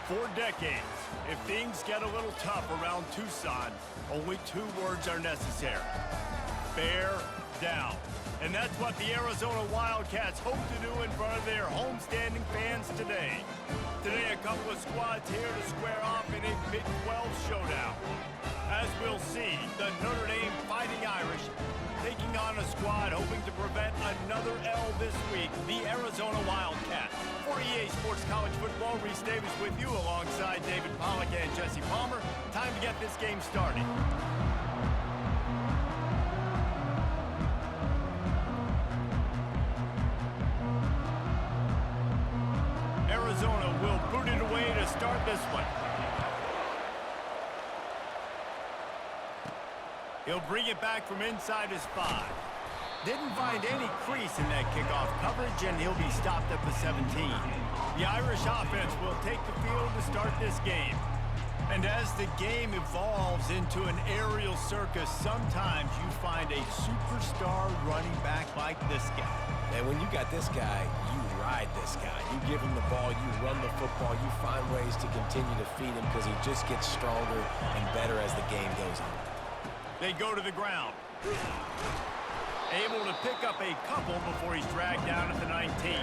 For decades, if things get a little tough around Tucson, only 2 words are necessary. Bear down. And that's what the Arizona Wildcats hope to do in front of their homestanding fans today. Today, a couple of squads here to square off in a Big 12 showdown. As we'll see, the Notre Dame Fighting Irish taking on a squad hoping to prevent another L this week, the Arizona Wildcats. For EA Sports College Football, Reese Davis with you alongside David Pollack and Jesse Palmer. Time to get this game started. Arizona will boot it away to start this one. He'll bring it back from inside his 5. Didn't find any crease in that kickoff coverage, and he'll be stopped at the 17. The Irish offense will take the field to start this game. And as the game evolves into an aerial circus, sometimes you find a superstar running back like this guy. And when you got this guy, you ride this guy. You give him the ball, you run the football, you find ways to continue to feed him because he just gets stronger and better as the game goes on. They go to the ground. Able to pick up a couple before he's dragged down at the 19.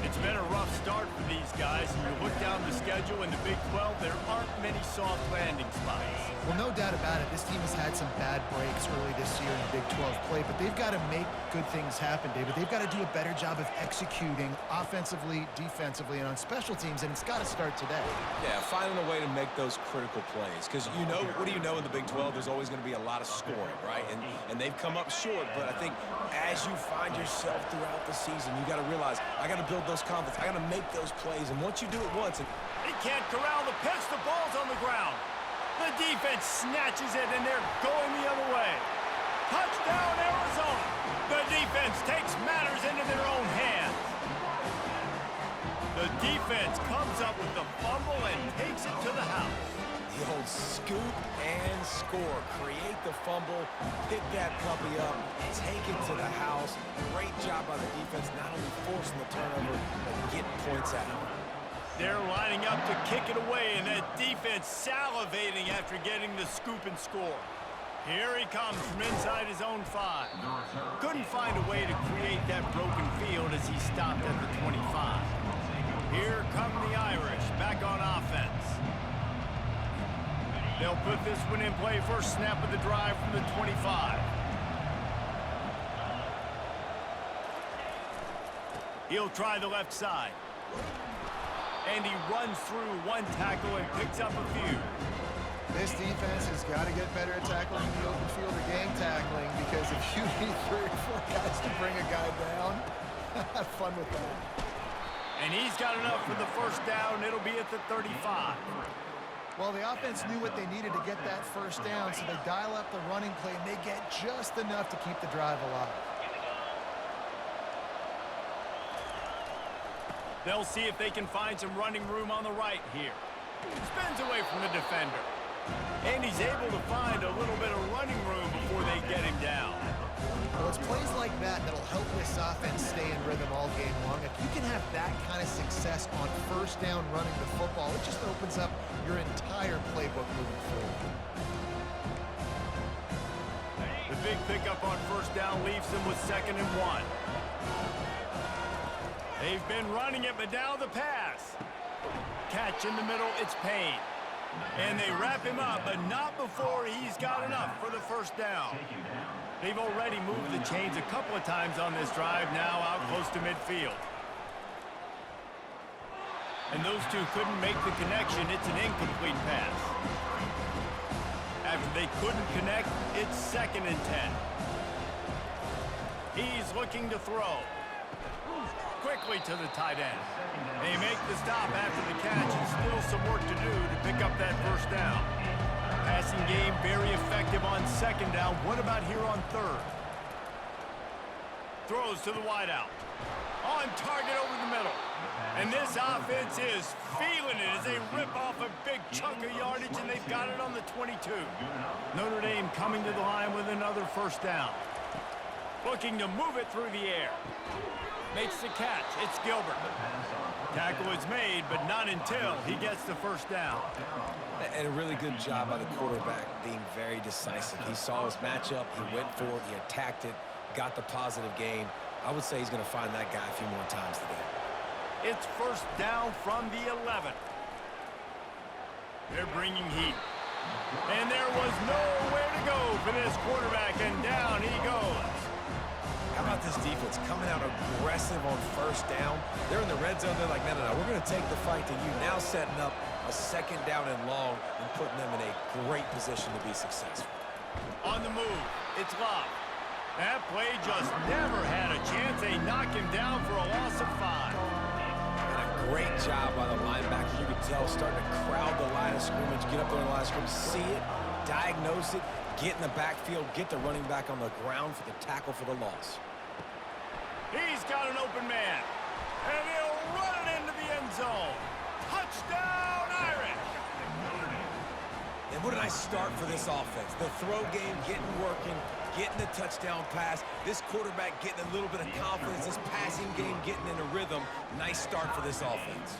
It's been a rough start for these guys, and you look down the schedule in the Big 12, there aren't many soft landing spots. Well, no doubt about it. This team has had some bad breaks early this year in Big 12 play, but they've got to make good things happen, David. They've got to do a better job of executing offensively, defensively, and on special teams, and it's got to start today. Yeah, finding a way to make those critical plays. Because you know, what do you know in the Big 12? There's always going to be a lot of scoring, right? And they've come up short, but I think as you find yourself throughout the season, you got to realize, I got to build those confidence. I got to make those plays, and once you do it once... He can't corral the pitch. The ball's on the ground. The defense snatches it, and they're going the other way. Touchdown, Arizona. The defense takes matters into their own hands. The defense comes up with the fumble and takes it to the house. The old scoop and score. Create the fumble, pick that puppy up, take it to the house. Great job by the defense, not only forcing the turnover, but getting points out of it. They're lining up to kick it away, and that defense salivating after getting the scoop and score. Here he comes from inside his own 5. Couldn't find a way to create that broken field as he stopped at the 25. Here come the Irish, back on offense. They'll put this one in play, first snap of the drive from the 25. He'll try the left side. And he runs through one tackle and picks up a few. This defense has got to get better at tackling the open field or gang tackling, because if you need 3 or 4 guys to bring a guy down, have fun with that. And he's got enough for the first down. It'll be at the 35. Well, the offense knew what they needed to get that first down, so they dial up the running play, and they get just enough to keep the drive alive. They'll see if they can find some running room on the right here. Spins away from the defender. And he's able to find a little bit of running room before they get him down. Well, it's plays like that that'll help this offense stay in rhythm all game long. If you can have that kind of success on first down running the football, it just opens up your entire playbook moving forward. The big pickup on first down leaves them with 2nd and 1. They've been running it, but now the pass. Catch in the middle, it's Payne. And they wrap him up, but not before he's got enough for the first down. They've already moved the chains a couple of times on this drive, now out close to midfield. And those two couldn't make the connection. It's an incomplete pass. After they couldn't connect, it's 2nd and 10. He's looking to throw. Quickly to the tight end. They make the stop after the catch, and still some work to do to pick up that first down. Passing game very effective on 2nd down. What about here on 3rd? Throws to the wideout. On target over the middle. And this offense is feeling it as they rip off a big chunk of yardage, and they've got it on the 22. Notre Dame coming to the line with another first down. Looking to move it through the air. Makes the catch. It's Gilbert. Tackle is made, but not until he gets the first down. And a really good job by the quarterback being very decisive. He saw his matchup, he went for it, he attacked it, got the positive gain. I would say he's going to find that guy a few more times today. It's first down from the 11. They're bringing heat. And there was nowhere to go for this quarterback, and down he goes. How about this defense coming out aggressive on first down? They're in the red zone. They're like, no, we're going to take the fight to you. Now setting up a second down and long and putting them in a great position to be successful. On the move, it's Love. That play just never had a chance. They knock him down for a loss of 5. And a great job by the linebacker. You could tell starting to crowd the line of scrimmage, get up there in the line of scrimmage, see it, diagnose it, get in the backfield, get the running back on the ground for the tackle for the loss. He's got an open man, and he'll run it into the end zone. Touchdown, Irish! And what a nice start for this offense. The throw game getting working, getting the touchdown pass. This quarterback getting a little bit of confidence. This passing game getting in a rhythm. Nice start for this offense.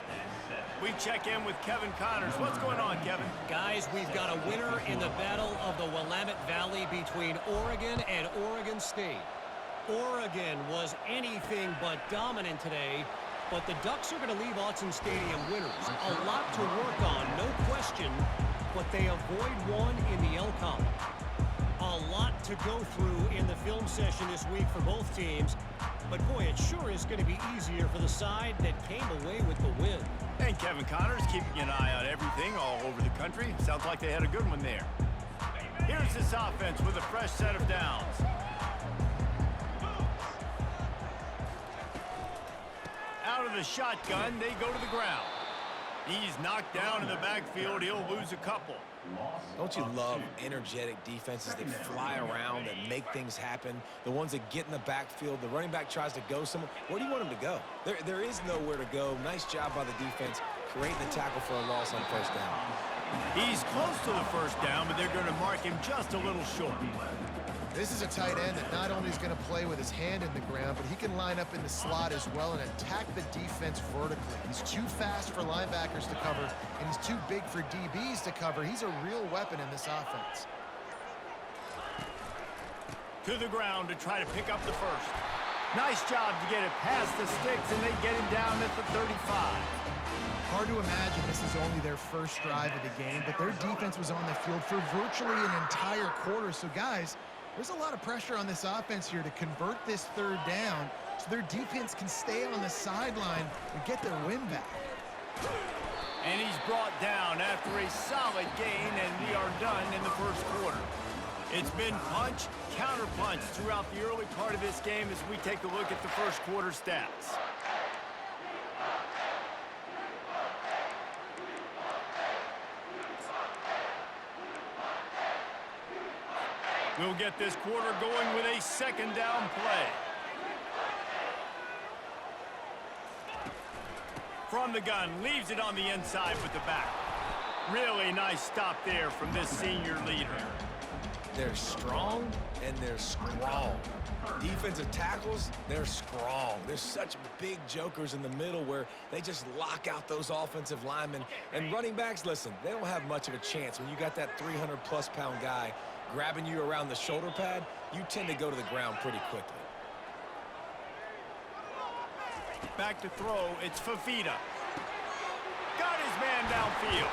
We check in with Kevin Connors. What's going on, Kevin? Guys, we've got a winner in the battle of the Willamette Valley between Oregon and Oregon State. Oregon was anything but dominant today, but the Ducks are going to leave Autzen Stadium winners. A lot to work on, no question, but they avoid one in the L-Comp. A lot to go through in the film session this week for both teams, but boy, it sure is going to be easier for the side that came away with the win. And Kevin Connors keeping an eye on everything all over the country. Sounds like they had a good one there. Here's this offense with a fresh set of downs. Out of the shotgun, they go to the ground. He's knocked down in the backfield. He'll lose a couple. Don't you love energetic defenses that fly around, that make things happen? The ones that get in the backfield, the running back tries to go somewhere. Where do you want him to go? There is nowhere to go. Nice job by the defense, creating the tackle for a loss on first down. He's close to the first down, but they're going to mark him just a little short. This is a tight end that not only is going to play with his hand in the ground, but he can line up in the slot as well and attack the defense vertically. He's too fast for linebackers to cover, and he's too big for DBs to cover. He's a real weapon in this offense. To the ground to try to pick up the first. Nice job to get it past the sticks, and they get him down at the 35. Hard to imagine this is only their first drive of the game, but their defense was on the field for virtually an entire quarter. So, guys, there's a lot of pressure on this offense here to convert this third down so their defense can stay on the sideline and get their win back. And he's brought down after a solid gain, and we are done in the first quarter. It's been punch, counter punch throughout the early part of this game as we take a look at the first quarter stats. We'll get this quarter going with a second down play. From the gun, leaves it on the inside with the back. Really nice stop there from this senior leader. They're strong and they're strong. Defensive tackles, they're strong. There's such big jokers in the middle where they just lock out those offensive linemen. And running backs, listen, they don't have much of a chance. When you got that 300-plus pound guy grabbing you around the shoulder pad, you tend to go to the ground pretty quickly. Back to throw, it's Fafita. Got his man downfield.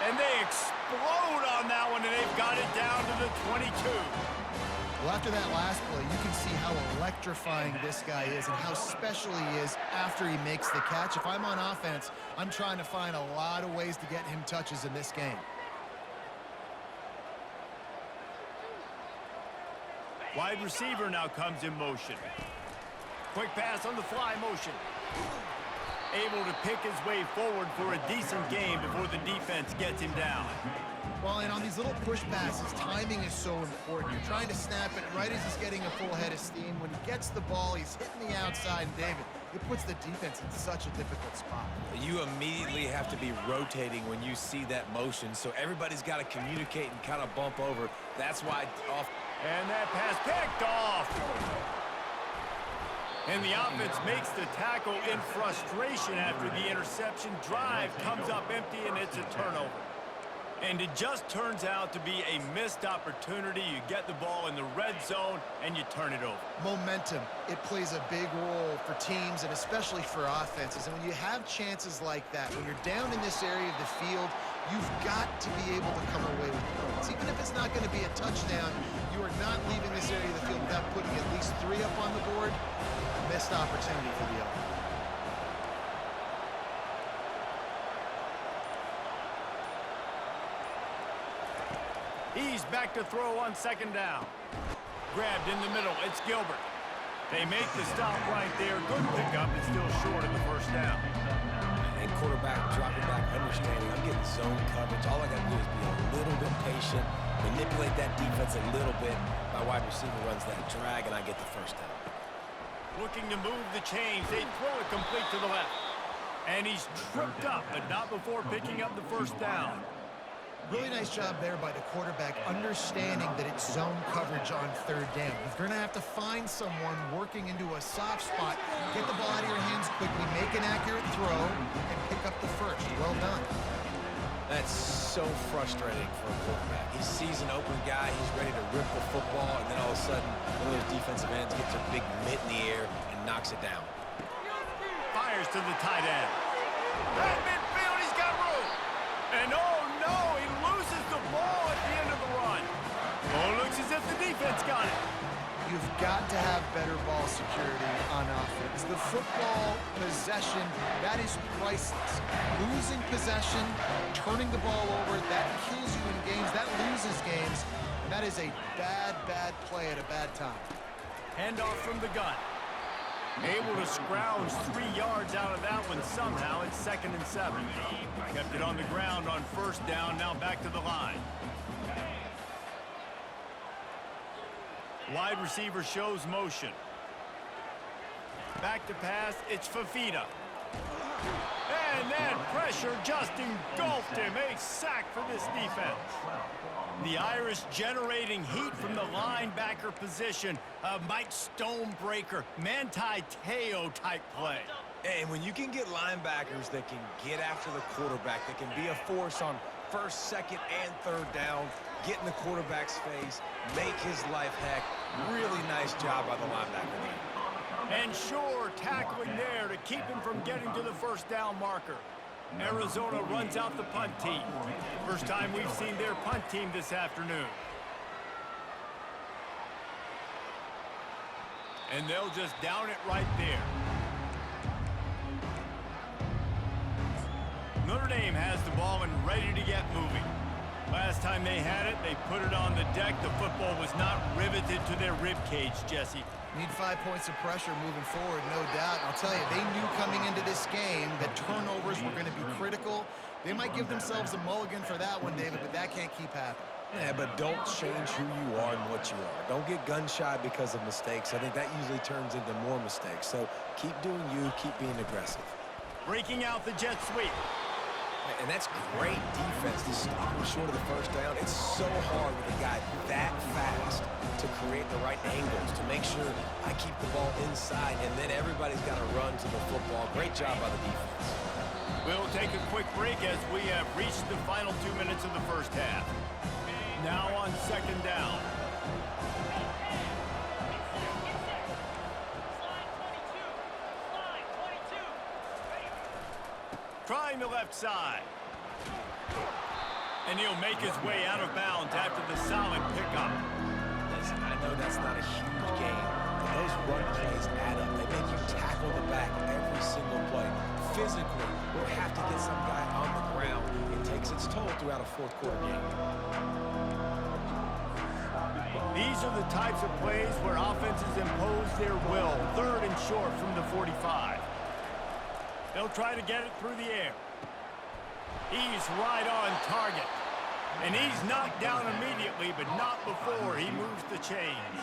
And they explode on that one, and they've got it down to the 22. Well, after that last play, you can see how electrifying this guy is and how special he is after he makes the catch. If I'm on offense, I'm trying to find a lot of ways to get him touches in this game. Wide receiver now comes in motion. Quick pass on the fly motion. Able to pick his way forward for a decent game before the defense gets him down. Well, and on these little push passes, timing is so important. You're trying to snap it right as he's getting a full head of steam. When he gets the ball, he's hitting the outside, and David, it puts the defense in such a difficult spot. You immediately have to be rotating when you see that motion, so everybody's got to communicate and kind of bump over. That's why off. And that pass picked off. And the offense makes the tackle in frustration after the interception. Drive comes up empty, and it's a turnover. And it just turns out to be a missed opportunity. You get the ball in the red zone, and you turn it over. Momentum, it plays a big role for teams and especially for offenses. And when you have chances like that, when you're down in this area of the field, you've got to be able to come away with points. Even if it's not going to be a touchdown, you are not leaving this area of the field without putting at least 3 up on the board. Missed opportunity for the other. He's back to throw on second down. Grabbed in the middle. It's Gilbert. They make the stop right there. Good pickup. It's still short of the first down. And quarterback dropping back, understanding I'm getting zone coverage. All I got to do is be a little bit patient, manipulate that defense a little bit. My wide receiver runs that drag, and I get the first down. Looking to move the chains. They throw it complete to the left. And he's tripped up, but not before picking up the first down. Really nice job there by the quarterback, understanding that it's zone coverage on third down. You're going to have to find someone working into a soft spot, get the ball out of your hands quickly, make an accurate throw, and pick up the first. Well done. That's so frustrating for a quarterback. He sees an open guy, he's ready to rip the football, and then all of a sudden, one of those defensive ends gets a big mitt in the air and knocks it down. Fires to the tight end. Right midfield, he's got room. And oh no, he loses the ball at the end of the run. Oh, it looks as if the defense got it. You've got to have better ball security on offense. The football possession, that is priceless. Losing possession, turning the ball over, that kills you in games, that loses games. And that is a bad, bad play at a bad time. Handoff from the gun. Able to scrounge 3 yards out of that one somehow. It's 2nd and 7. Kept it on the ground on first down. Now back to the line. Wide receiver shows motion. Back to pass. It's Fafita. And then pressure just engulfed him. A sack for this defense. The Irish generating heat from the linebacker position. A Mike Stonebreaker, Manti Te'o type play. And when you can get linebackers that can get after the quarterback, that can be a force on first, second, and third down, get in the quarterback's face, make his life heck. Really nice job by the linebacker there. And sure, tackling there to keep him from getting to the first down marker. Arizona runs out the punt team. First time we've seen their punt team this afternoon. And they'll just down it right there. Notre Dame has the ball and ready to get moving. Last time they had it, they put it on the deck. The football was not riveted to their rib cage, Jesse. Need 5 points of pressure moving forward, no doubt. And I'll tell you, they knew coming into this game that turnovers were going to be critical. They might give themselves a mulligan for that one, David, but that can't keep happening. Yeah, but don't change who you are and what you are. Don't get gun-shy because of mistakes. I think that usually turns into more mistakes. So keep doing you, keep being aggressive. Breaking out the jet sweep. And that's great defense to stop him short of the first down. It's so hard with a guy that fast to create the right angles, to make sure I keep the ball inside, and then everybody's got to run to the football. Great job by the defense. We'll take a quick break as we have reached the final 2 minutes of the first half. Now on second down. Trying the left side. And he'll make his way out of bounds after the solid pickup. Listen, I know that's not a huge game, but those run plays add up. They make you tackle the back every single play. Physically, we have to get some guy on the ground. It takes its toll throughout a fourth-quarter game. These are the types of plays where offenses impose their will. 3rd and short from the 45. They'll try to get it through the air. He's right on target. And he's knocked down immediately, but not before he moves the chains.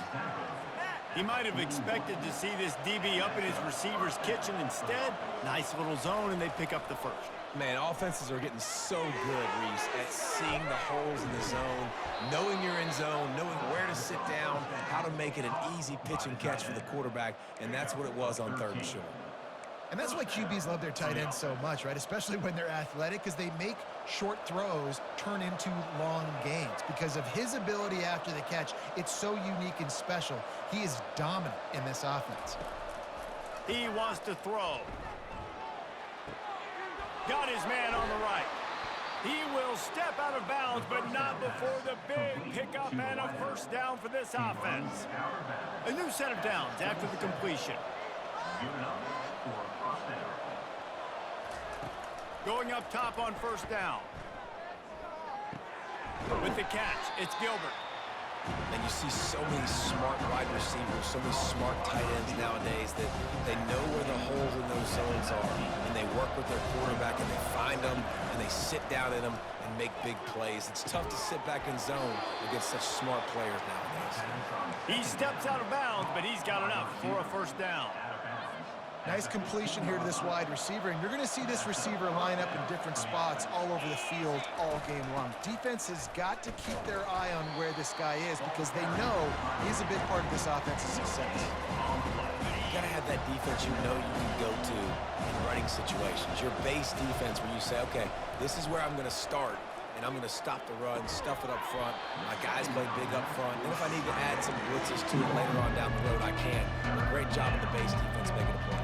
He might have expected to see this DB up in his receiver's kitchen. Instead, nice little zone, and they pick up the first. Man, offenses are getting so good, Reese, at seeing the holes in the zone, knowing you're in zone, knowing where to sit down, how to make it an easy pitch and catch for the quarterback, and that's what it was on 3rd and short. And that's why QBs love their tight ends so much, right? Especially when they're athletic, because they make short throws turn into long gains. Because of his ability after the catch, it's so unique and special. He is dominant in this offense. He wants to throw. Got his man on the right. He will step out of bounds, but not before the big pickup and a first down for this offense. A new set of downs after the completion. Going up top on first down. With the catch, it's Gilbert. And you see so many smart wide receivers, so many smart tight ends nowadays that they know where the holes in those zones are, and they work with their quarterback, and they find them, and they sit down in them and make big plays. It's tough to sit back in zone against such smart players nowadays. He steps out of bounds, but he's got enough for a first down. Nice completion here to this wide receiver, and you're going to see this receiver line up in different spots all over the field all game long. Defense has got to keep their eye on where this guy is because they know he's a big part of this offense's success. You got to have that defense you know you can go to in running situations. Your base defense where you say, okay, this is where I'm going to start, and I'm going to stop the run, stuff it up front. My guys play big up front. And if I need to add some blitzes to it later on down the road, I can. But great job of the base defense making a play.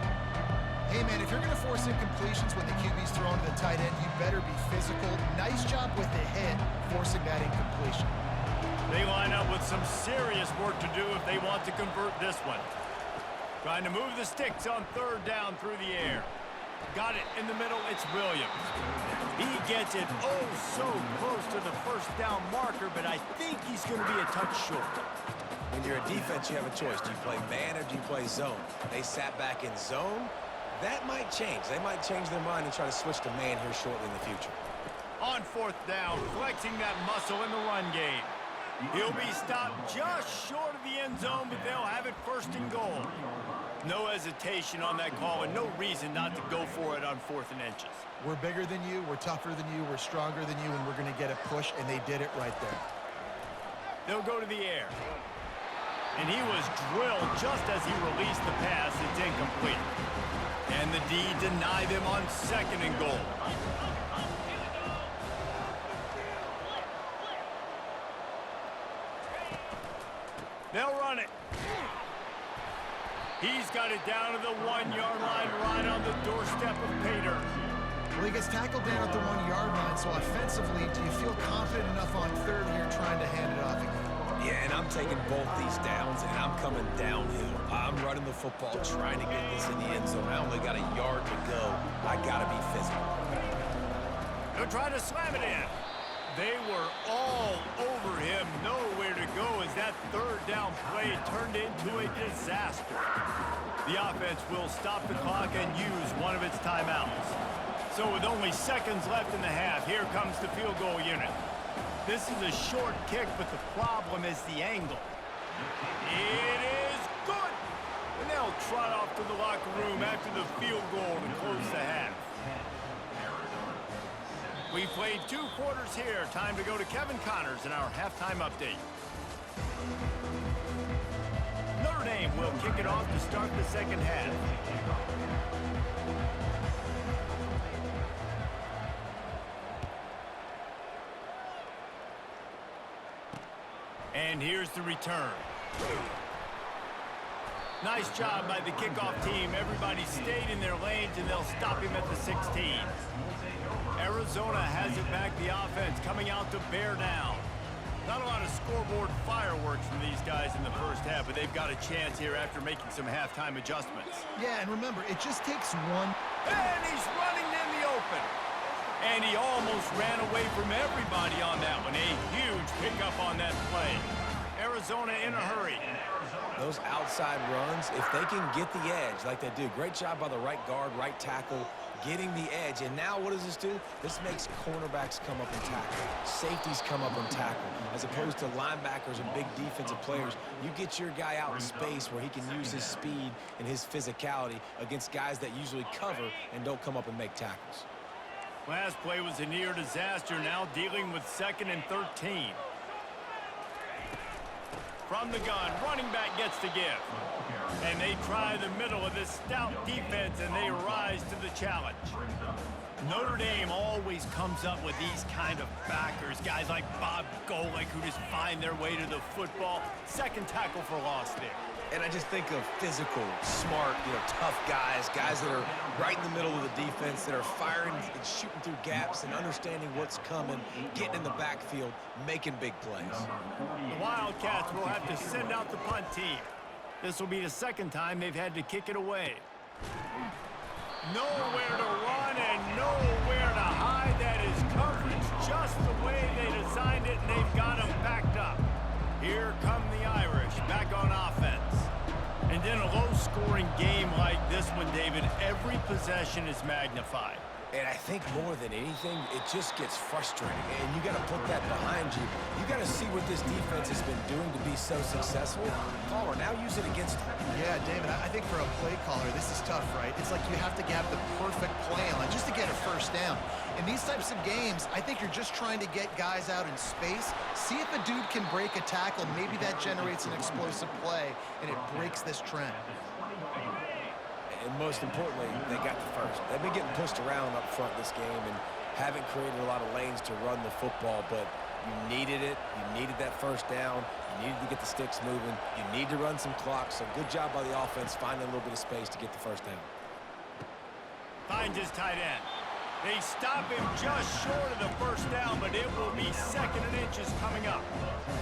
Hey, man, if you're going to force incompletions when the QB's throwing to the tight end, you better be physical. Nice job with the hit, forcing that incompletion. They line up with some serious work to do if they want to convert this one. Trying to move the sticks on 3rd down through the air. Got it in the middle, it's Williams. He gets it oh so close to the first down marker, but I think he's going to be a touch short. When you're a defense, you have a choice. Do you play man or do you play zone? They sat back in zone. That might change. They might change their mind and try to switch to man here shortly in the future. On 4th down, flexing that muscle in the run game. He'll be stopped just short of the end zone, but they'll have it 1st and goal. No hesitation on that call and no reason not to go for it on 4th and inches. We're bigger than you, we're tougher than you, we're stronger than you, and we're going to get a push, and they did it right there. They'll go to the air. And he was drilled just as he released the pass. It's incomplete. And the D deny them on 2nd and goal. They'll run it. He's got it down to the 1-yard line right on the doorstep of Pater. Well, he gets tackled down at the 1-yard line, so offensively, do you feel confident enough on 3rd here trying to hand it off again? Yeah, and I'm taking both these downs, and I'm coming downhill. I'm running the football, trying to get this in the end zone. I only got a yard to go. I got to be physical. They're trying to slam it in. They were all over him, nowhere to go as that 3rd down play turned into a disaster. The offense will stop the clock and use one of its timeouts. So with only seconds left in the half, here comes the field goal unit. This is a short kick, but the problem is the angle. It is good! And they'll trot off to the locker room after the field goal to close the half. We played 2 quarters here. Time to go to Kevin Connors in our halftime update. Notre Dame will kick it off to start the 2nd half. And here's the return. Nice job by the kickoff team. Everybody stayed in their lanes, and they'll stop him at the 16. Arizona has it back, the offense coming out to bear down. Not a lot of scoreboard fireworks from these guys in the first half, but they've got a chance here after making some halftime adjustments. Yeah, and remember, it just takes one. And he's running in the open. And he almost ran away from everybody on that one. A huge pickup on that play. Arizona in a hurry. Those outside runs, if they can get the edge like they do, great job by the right guard, right tackle, getting the edge. And now what does this do? This makes cornerbacks come up and tackle. Safeties come up and tackle. As opposed to linebackers and big defensive players, you get your guy out in space where he can use his speed and his physicality against guys that usually cover and don't come up and make tackles. Last play was a near disaster, now dealing with 2nd and 13. From the gun, running back gets to give. And they try the middle of this stout defense, and they rise to the challenge. Notre Dame always comes up with these kind of backers, guys like Bob Golick who just find their way to the football. 2nd tackle for loss there. And I just think of physical, smart, tough guys that are right in the middle of the defense, that are firing and shooting through gaps and understanding what's coming, getting in the backfield, making big plays. The Wildcats will have to send out the punt team. This will be the 2nd time they've had to kick it away. Nowhere to run and nowhere to hide. That is coverage just the way they designed it, and they've got them backed up. Here come the Irish back on offense. And in a low-scoring game like this one, David, every possession is magnified. And I think more than anything, it just gets frustrating. And you got to put that behind you. You got to see what this defense has been doing to be so successful. Caller, now use it against them. Yeah, David, I think for a play caller, this is tough, right? It's like you have to have the perfect play on just to get a first down. In these types of games, I think you're just trying to get guys out in space, see if a dude can break a tackle. Maybe that generates an explosive play, and it breaks this trend. And most importantly, they got the first. They've been getting pushed around up front this game and haven't created a lot of lanes to run the football, but you needed it. You needed that first down. You needed to get the sticks moving. You need to run some clock, so good job by the offense finding a little bit of space to get the first down. Finds his tight end. They stop him just short of the first down, but it will be 2nd and inches coming up.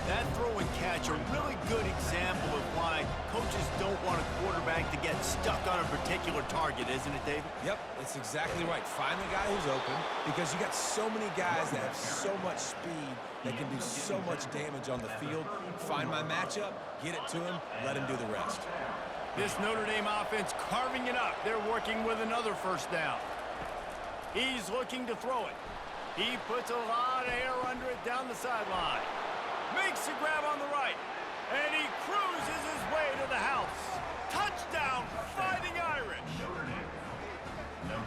That throw and catch, a really good example of why coaches don't want a quarterback to get stuck on a particular target, isn't it, David? Yep, that's exactly right. Find the guy who's open, because you got so many guys that have so much speed that can do so much damage on the field. Find my matchup, get it to him, let him do the rest. This Notre Dame offense carving it up. They're working with another first down. He's looking to throw it. He puts a lot of air under it down the sideline. Makes a grab on the right. And he cruises his way to the house. Touchdown, Fighting Irish.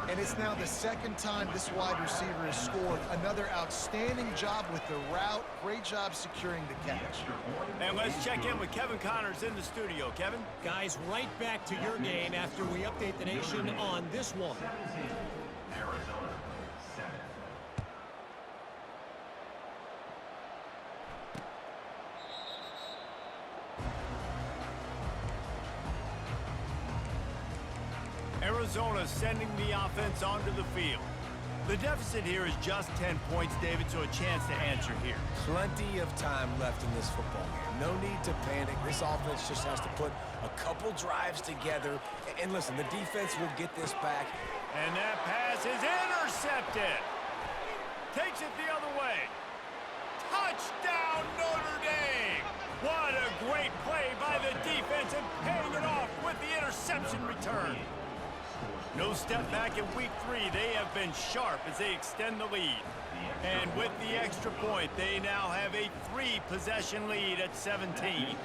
And it's now the 2nd time this wide receiver has scored. Another outstanding job with the route. Great job securing the catch. And let's check in with Kevin Connors in the studio. Kevin? Guys, right back to your game after we update the nation on this one. Arizona sending the offense onto the field. The deficit here is just 10 points, David, so a chance to answer here. Plenty of time left in this football game. No need to panic. This offense just has to put a couple drives together. And listen, the defense will get this back. And that pass is intercepted. Takes it the other way. Touchdown, Notre Dame! What a great play by the defense and paying it off with the interception return. No step back in week 3. They have been sharp as they extend the lead. And with the extra point, they now have a 3-possession lead at 17.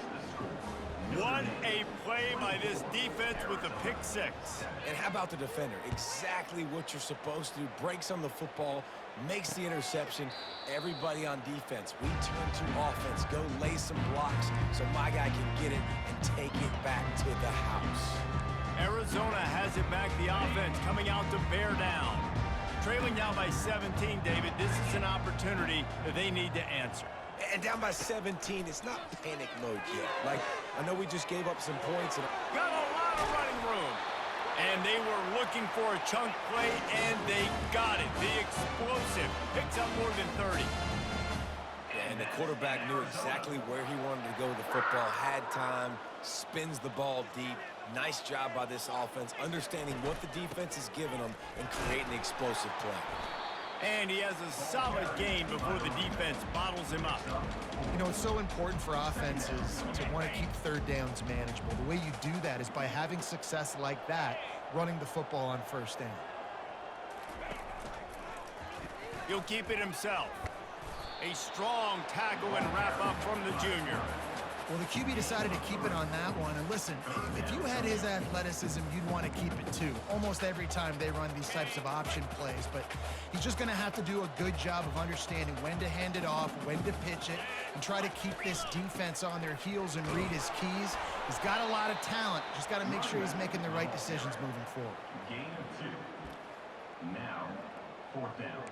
What a play by this defense with a pick 6. And how about the defender? Exactly what you're supposed to do. Breaks on the football, makes the interception. Everybody on defense, we turn to offense. Go lay some blocks so my guy can get it and take it back to the house. Arizona has it back, the offense coming out to bear down. Trailing now by 17, David. This is an opportunity that they need to answer. And down by 17, it's not panic mode yet. Like, I know we just gave up some points. And got a lot of running room. And they were looking for a chunk play, and they got it. The explosive picks up more than 30. And the quarterback knew exactly where he wanted to go with the football, had time, spins the ball deep. Nice job by this offense, understanding what the defense is giving them and creating the explosive play. And he has a solid gain before the defense bottles him up. You know, it's so important for offenses to want to keep third downs manageable. The way you do that is by having success like that, running the football on first down. He'll keep it himself. A strong tackle and wrap-up from the junior. Well, the QB decided to keep it on that one. And listen, if you had his athleticism, you'd want to keep it too. Almost every time they run these types of option plays. But he's just going to have to do a good job of understanding when to hand it off, when to pitch it, and try to keep this defense on their heels and read his keys. He's got a lot of talent. Just got to make sure he's making the right decisions moving forward. Gain of 2. Now, 4th down.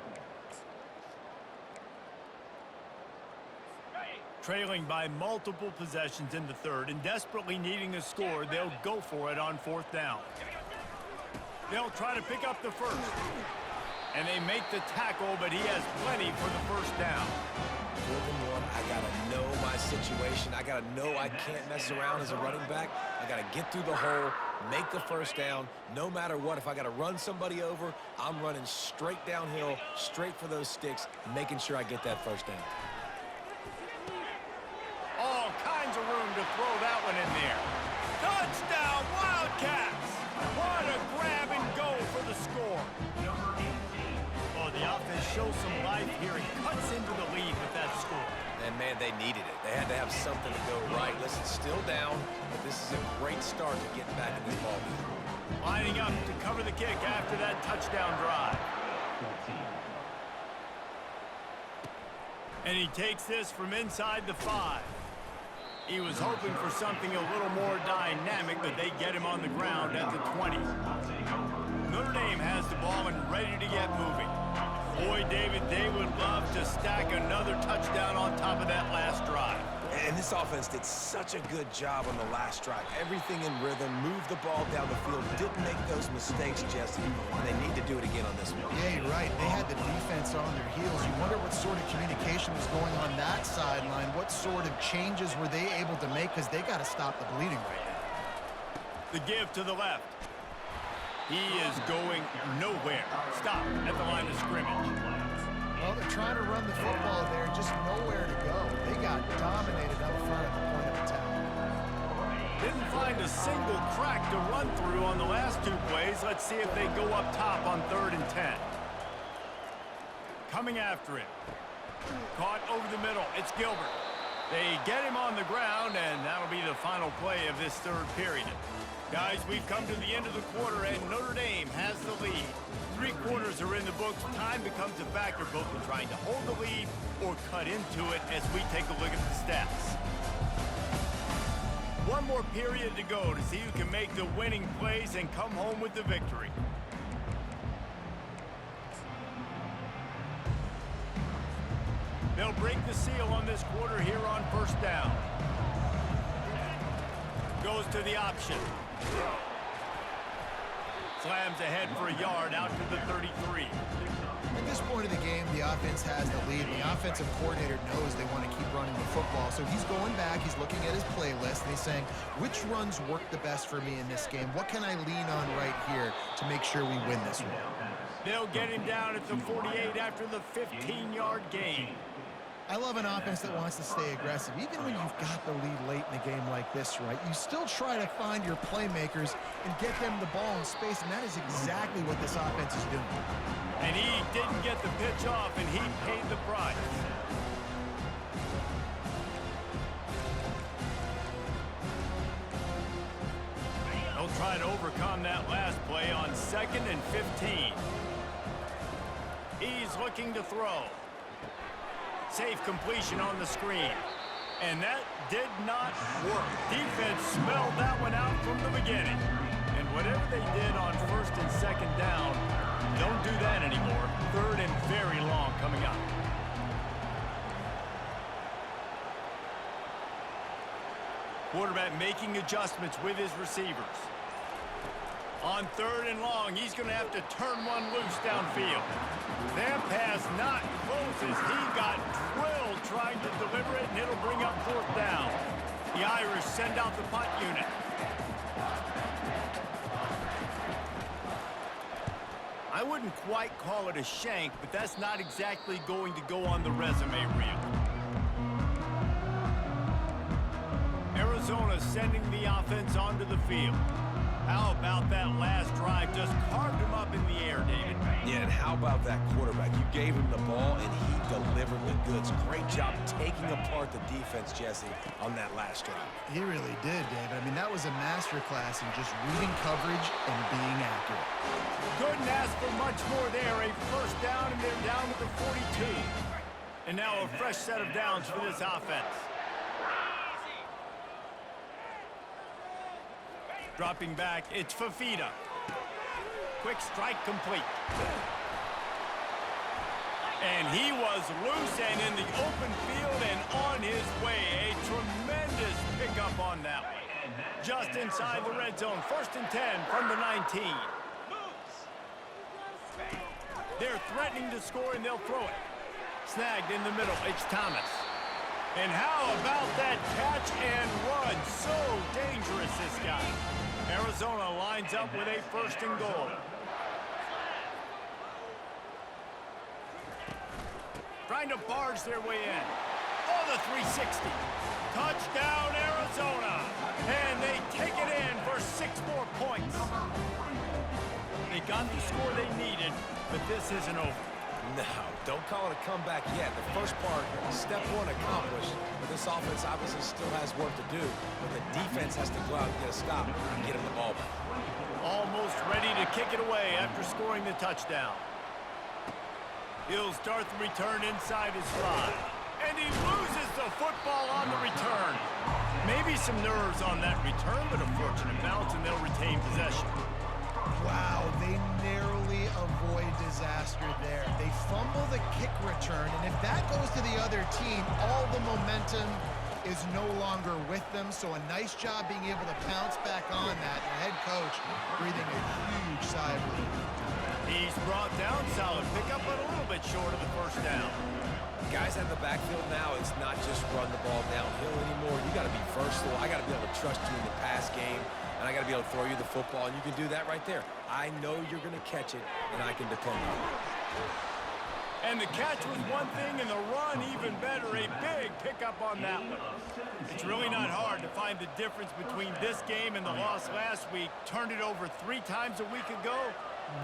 Trailing by multiple possessions in the third and desperately needing a score, they'll go for it on 4th down. They'll try to pick up the first. And they make the tackle, but he has plenty for the first down. 4th and 1, I got to know my situation. I got to know I can't mess around as a running back. I got to get through the hole, make the first down, no matter what. If I got to run somebody over, I'm running straight downhill, straight for those sticks, making sure I get that first down. All kinds of room to throw that one in there. Touchdown, Wildcats! What a grab and go for the score. Oh, the offense shows some life here and cuts into the lead with that score. And, man, they needed it. They had to have something to go right. Listen, still down, but this is a great start to getting back in this ballgame. Lining up to cover the kick after that touchdown drive. And he takes this from inside the 5. He was hoping for something a little more dynamic, but they get him on the ground at the 20. Notre Dame has the ball and ready to get moving. Boy, David, they would love to stack another touchdown on top of that last drive. And this offense did such a good job on the last drive. Everything in rhythm, moved the ball down the field, didn't make those mistakes, Jesse, and they need to do it again on this one. Yeah, you're right. They had the defense on their heels. You wonder what sort of communication was going on that sideline. What sort of changes were they able to make? Because they got to stop the bleeding right now. The give to the left. He is going nowhere. Stop at the line of scrimmage. Well, they're trying to run the football there, just nowhere to go. They got dominated up front at the point of attack. Didn't find a single crack to run through on the last 2 plays. Let's see if they go up top on 3rd and 10. Coming after him. Caught over the middle. It's Gilbert. They get him on the ground, and that'll be the final play of this 3rd period. Guys, we've come to the end of the quarter, and Notre Dame has the lead. 3 quarters are in the books. Time becomes a factor both in trying to hold the lead or cut into it as we take a look at the stats. 1 more period to go to see who can make the winning plays and come home with the victory. They'll break the seal on this quarter here on 1st down. Goes to the option. Slams ahead for a yard out to the 33. At this point of the game, the offense has the lead. The offensive coordinator knows they want to keep running the football. So he's going back, he's looking at his playlist, and he's saying, which runs work the best for me in this game? What can I lean on right here to make sure we win this one? They'll get him down at the 48 after the 15-yard gain. I love an offense that wants to stay aggressive. Even when you've got the lead late in a game like this, right, you still try to find your playmakers and get them the ball in space, and that is exactly what this offense is doing. And he didn't get the pitch off, and he paid the price. They'll try to overcome that last play on 2nd and 15. He's looking to throw. Safe completion on the screen. And that did not work. Defense smelled that one out from the beginning. And whatever they did on 1st and 2nd down, don't do that anymore. 3rd and very long coming up. Quarterback making adjustments with his receivers. On 3rd and long, he's going to have to turn one loose downfield. That pass not closes. He got drilled trying to deliver it, and it'll bring up 4th down. The Irish send out the punt unit. I wouldn't quite call it a shank, but that's not exactly going to go on the resume reel. Arizona sending the offense onto the field. How about that last drive? Just carved him up in the air, David. Yeah, and how about that quarterback? You gave him the ball, and he delivered the goods. Great job taking apart the defense, Jesse, on that last drive. He really did, David. I mean, that was a masterclass in just reading coverage and being accurate. Couldn't ask for much more there. A first down, and they're down to the 42. And now a fresh set of downs for this offense. Dropping back, it's Fafita. Quick strike complete. And he was loose and in the open field and on his way. A tremendous pickup on that one. Just inside the red zone. 1st and 10 from the 19. They're threatening to score, and they'll throw it. Snagged in the middle. It's Thomas. And how about that catch and run? So dangerous, this guy. Arizona lines up with a 1st and goal. Trying to barge their way in. Oh, the 360. Touchdown, Arizona. And they take it in for 6 more points. They got the score they needed, but this isn't over. No, don't call it a comeback yet. The first part, step 1 accomplished. But this offense obviously still has work to do. But the defense has to go out and get a stop and get him the ball back. Almost ready to kick it away after scoring the touchdown. He'll start the return inside his 5. And he loses the football on the return. Maybe some nerves on that return, but a fortunate bounce, and they'll retain possession. Wow, they narrowly avoid disaster there. They fumble the kick return, and if that goes to the other team, all the momentum is no longer with them. So a nice job being able to pounce back on that. The head coach breathing a huge sigh of relief. He's brought down, solid pickup, but a little bit short of the 1st down. Guys out of the backfield now, it's not just run the ball downhill anymore. You got to be versatile. I got to be able to trust you in the pass game, and I got to be able to throw you the football, and you can do that right there. I know you're going to catch it, and I can depend on it. And the catch was one thing, and the run even better. A big pickup on that one. It's really not hard to find the difference between this game and the loss last week. Turned it over 3 times a week ago,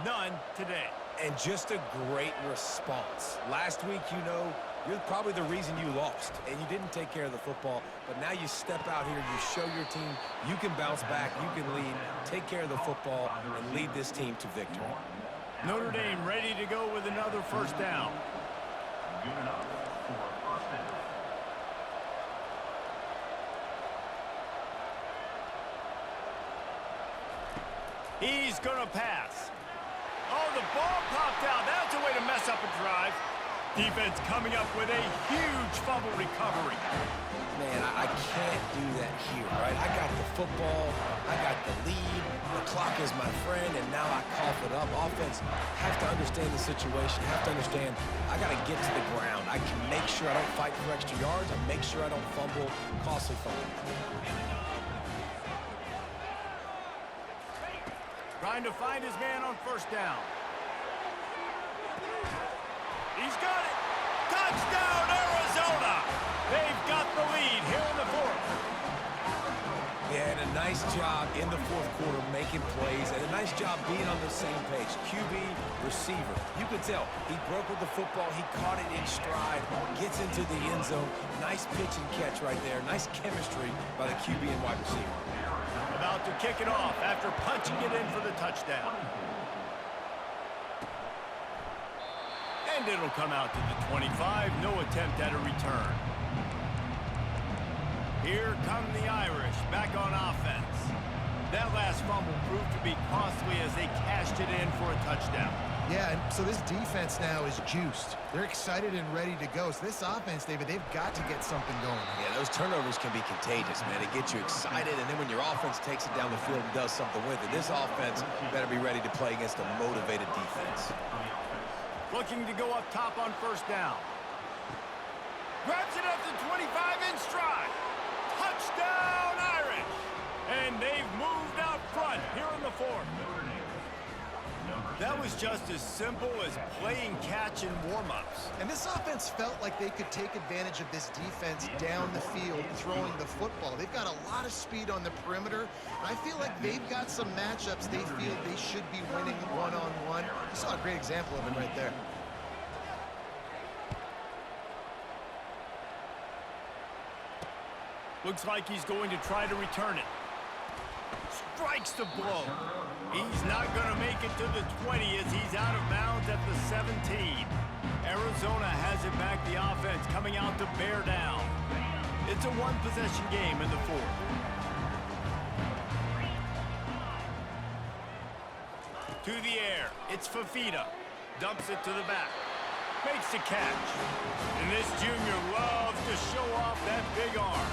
none today. And just a great response. Last week, you know, you're probably the reason you lost, and you didn't take care of the football. But now you step out here, you show your team you can bounce back, you can lead, take care of the football, and lead this team to victory. Notre Dame ready to go with another 1st down. Good enough for a 1st down. He's going to pass. Oh, the ball popped out. That's a way to mess up a drive. Defense coming up with a huge fumble recovery. Man, I can't do that here, right? I got the football, I got the lead, the clock is my friend, and now I cough it up. Offense have to understand the situation, have to understand I got to get to the ground. I can make sure I don't fight for extra yards. I make sure I don't fumble, costly fumble. Trying to find his man on 1st down. He's got it. Touchdown, Arizona. They've got the lead here in the 4th. Yeah, and a nice job in the 4th quarter making plays, and a nice job being on the same page. QB, receiver. You could tell he broke with the football. He caught it in stride, gets into the end zone. Nice pitch and catch right there. Nice chemistry by the QB and wide receiver. About to kick it off after punching it in for the touchdown. And it'll come out to the 25. No attempt at a return. Here come the Irish back on offense. That last fumble proved to be costly as they cashed it in for a touchdown. Yeah, and so this defense now is juiced. They're excited and ready to go. So this offense, David, they've got to get something going. Yeah, those turnovers can be contagious, man. It gets you excited, and then when your offense takes it down the field and does something with it, this offense better be ready to play against a motivated defense. Looking to go up top on 1st down. Grabs it up to 25 in stride. Touchdown, Irish! And they've moved out front here in the 4th. Notre Dame, number That was just as simple as playing catch in warm-ups. And this offense felt like they could take advantage of this defense down the field throwing the football. They've got a lot of speed on the perimeter. I feel like they've got some matchups they feel they should be winning one-on-one. You saw a great example of it right there. Looks like he's going to try to return it. Strikes the blow. He's not going to make it to the 20 as he's out of bounds at the 17. Arizona has it back, the offense coming out to bear down. It's a one-possession game in the fourth. To the air, it's Fafita. Dumps it to the back. Makes the catch. And this junior loves to show off that big arm.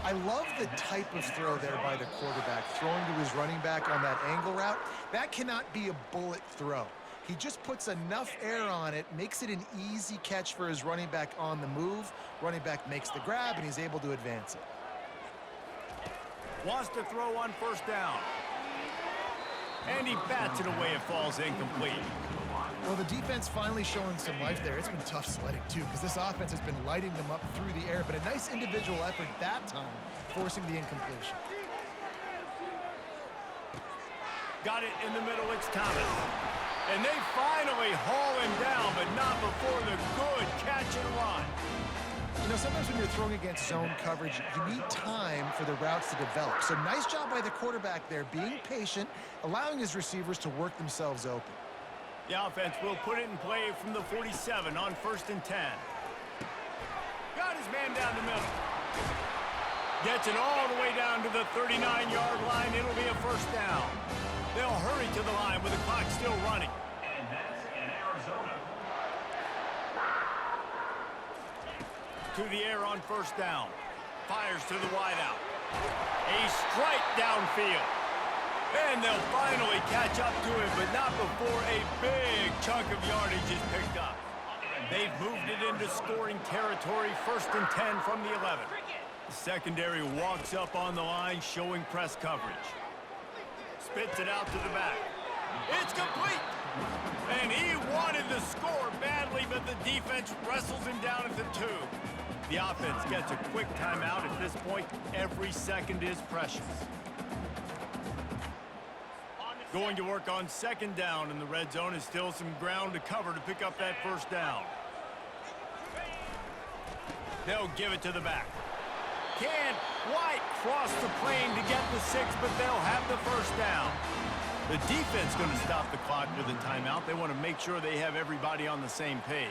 I love the type of throw there by the quarterback, throwing to his running back on that angle route. That cannot be a bullet throw. He just puts enough air on it, makes it an easy catch for his running back on the move. Running back makes the grab, and he's able to advance it. Wants to throw on first down. And he bats it away. It falls incomplete. Well, the defense finally showing some life there. It's been tough sledding, too, because this offense has been lighting them up through the air, but a nice individual effort that time, forcing the incompletion. Got it in the middle. It's Thomas. And they finally haul him down, but not before the good catch and run. You know, sometimes when you're throwing against zone coverage, you need time for the routes to develop. So nice job by the quarterback there, being patient, allowing his receivers to work themselves open. The offense will put it in play from the 47 on 1st and 10. Got his man down the middle. Gets it all the way down to the 39-yard line. It'll be a first down. They'll hurry to the line with the clock still running. And that's in Arizona. To the air on first down. Fires to the wideout. A strike downfield. And they'll finally catch up to him, but not before a big chunk of yardage is picked up. They've moved it into scoring territory, 1st and 10 from the 11. The secondary walks up on the line, showing press coverage. Spits it out to the back. It's complete! And he wanted the score badly, but the defense wrestles him down at the 2. The offense gets a quick timeout. At this point, every second is precious. Going to work on 2nd down, and the red zone is still some ground to cover to pick up that first down. They'll give it to the back. Can't quite cross the plane to get the 6, but they'll have the first down. The defense going to stop the clock with a timeout. They want to make sure they have everybody on the same page.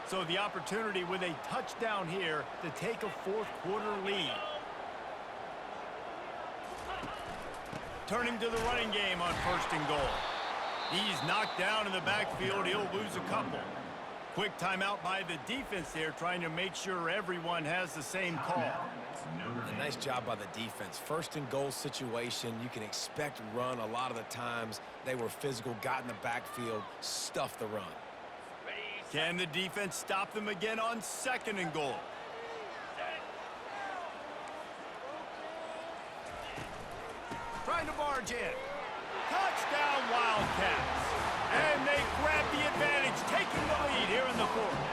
So the opportunity with a touchdown here to take a 4th quarter lead. Turning to the running game on 1st and goal. He's knocked down in the backfield. He'll lose a couple. Quick timeout by the defense there, trying to make sure everyone has the same call. A nice job by the defense. 1st and goal situation, you can expect run a lot of the times. They were physical, got in the backfield, stuffed the run. Can the defense stop them again on 2nd and goal? Trying to barge in. Touchdown, Wildcats. And they grab the advantage, taking the lead here in the 4th.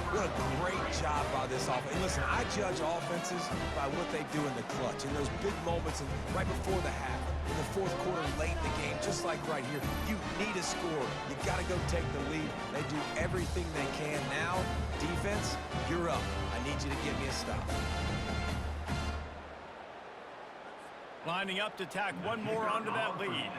What a great job by this offense. And listen, I judge offenses by what they do in the clutch, in those big moments and right before the half, in the 4th quarter, late in the game, just like right here. You need a score. You got to go take the lead. They do everything they can. Now, defense, you're up. I need you to give me a stop. Lining up to tack one more onto that lead.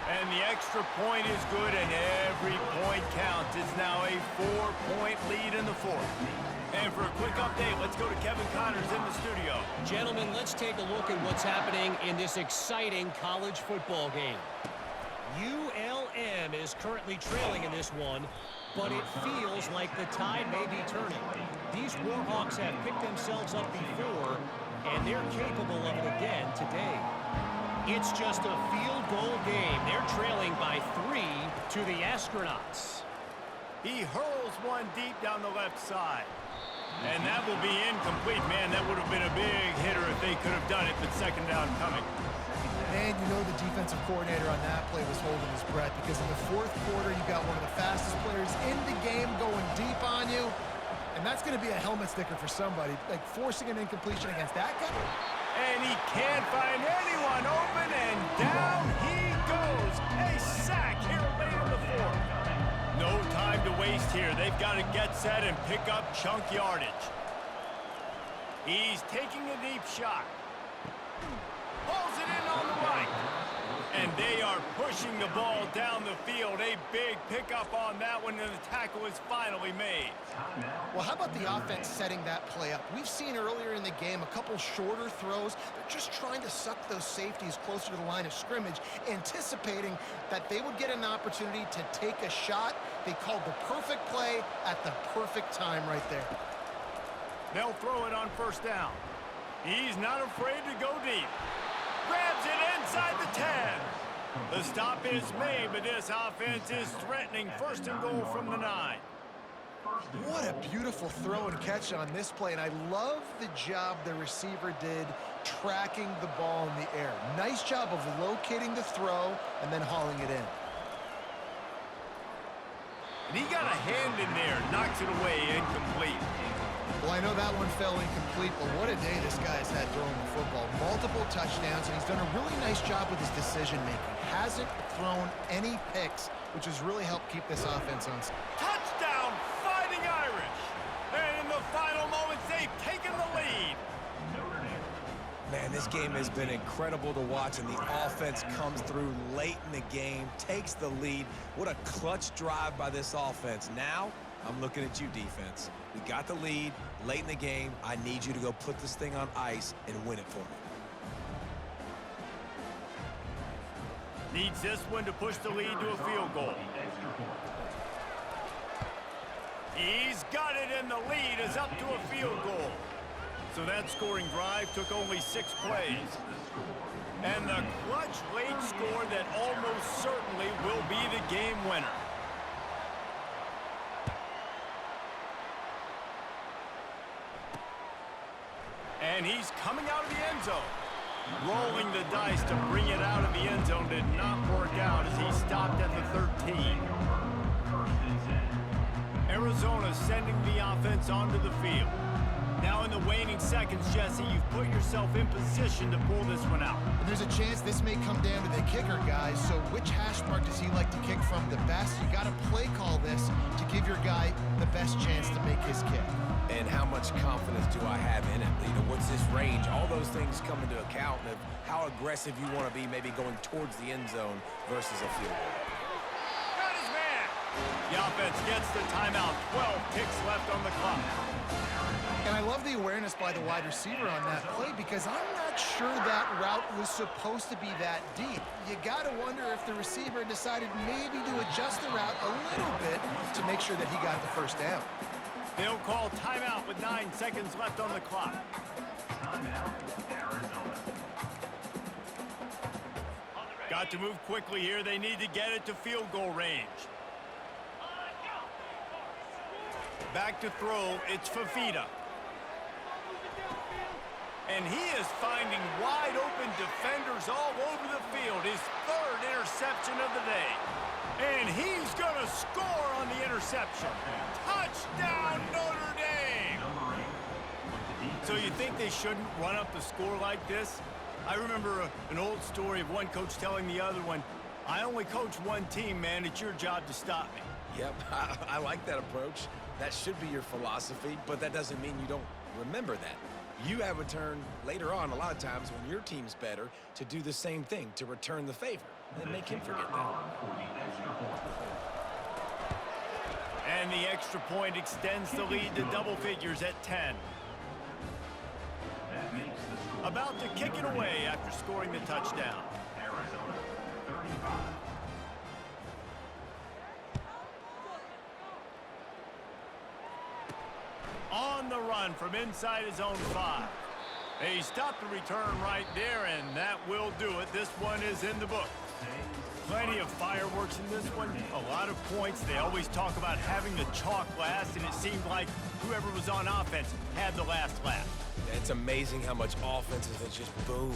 And the extra point is good, and every point counts. It's now a 4-point lead in the 4th. And for a quick update, let's go to Kevin Connors in the studio. Gentlemen, let's take a look at what's happening in this exciting college football game. ULM is currently trailing in this one, but it feels like the tide may be turning. These Warhawks have picked themselves up before, and they're capable of it again today. It's just a field goal game. They're trailing by 3 to the Astronauts. He hurls one deep down the left side. And that will be incomplete. Man, that would have been a big hitter if they could have done it, but second down coming. And you know the defensive coordinator on that play was holding his breath because in the fourth quarter, you got one of the fastest players in the game going deep on you. And that's going to be a helmet sticker for somebody, like forcing an incompletion against that guy. And he can't find anyone open, and down he goes. A sack here late in the fourth. No time to waste here. They've got to get set and pick up chunk yardage. He's taking a deep shot. Pulls it in on the right. And they are pushing the ball down the field. A big pickup on that one, and the tackle is finally made. Well, how about the offense setting that play up? We've seen earlier in the game a couple shorter throws. They're just trying to suck those safeties closer to the line of scrimmage, anticipating that they would get an opportunity to take a shot. They called the perfect play at the perfect time right there. They'll throw it on first down. He's not afraid to go deep. Grabs it inside the 10. The stop is made, but this offense is threatening first and goal from the 9. What a beautiful throw and catch on this play, and I love the job the receiver did tracking the ball in the air. Nice job of locating the throw and then hauling it in. And he got a hand in there, knocks it away, incomplete. Well, I know that one fell incomplete, but what a day this guy's had throwing the football. Multiple touchdowns, and he's done a really nice job with his decision-making. Hasn't thrown any picks, which has really helped keep this offense on. Touchdown, Fighting Irish! And in the final moments, they've taken the lead. Man, this game has been incredible to watch, and the offense comes through late in the game, takes the lead. What a clutch drive by this offense. Now, I'm looking at you, defense. We got the lead late in the game. I need you to go put this thing on ice and win it for me. Needs this one to push the lead to a field goal. He's got it, and the lead is up to a field goal. So that scoring drive took only 6 plays. And the clutch late score that almost certainly will be the game winner. And he's coming out of the end zone. Rolling the dice to bring it out of the end zone did not work out as he stopped at the 13. Arizona sending the offense onto the field. Now in the waning seconds, Jesse, you've put yourself in position to pull this one out. And there's a chance this may come down to the kicker, guys. So which hash mark does he like to kick from the best? You got to play call this to give your guy the best chance to make his kick. And how much confidence do I have in it? You know, what's this range? All those things come into account of how aggressive you want to be, maybe going towards the end zone versus a field goal. Got his man. The offense gets the timeout. 12 ticks left on the clock. And I love the awareness by the wide receiver on that play because I'm not sure that route was supposed to be that deep. You got to wonder if the receiver decided maybe to adjust the route a little bit to make sure that he got the first down. They'll call timeout with 9 seconds left on the clock. Timeout, Arizona. Got to move quickly here. They need to get it to field goal range. Back to throw. It's Fafita. And he is finding wide-open defenders all over the field. His 3rd interception of the day. And he's going to score on the interception. Touchdown, Notre Dame! So you think they shouldn't run up the score like this? I remember an old story of one coach telling the other one, I only coach one team, man. It's your job to stop me. Yep, I like that approach. That should be your philosophy, but that doesn't mean you don't remember that. You have a turn later on, a lot of times, when your team's better, to do the same thing, to return the favor. And make him forget that. And the extra point extends the lead to double figures at 10. About to kick it away after scoring the touchdown. Arizona, 35. On the run from inside his own 5. He stopped the return right there, and that will do it. This one is in the book. Plenty of fireworks in this one. A lot of points. They always talk about having the chalk last, and it seemed like whoever was on offense had the last laugh. It's amazing how much offense is just boom.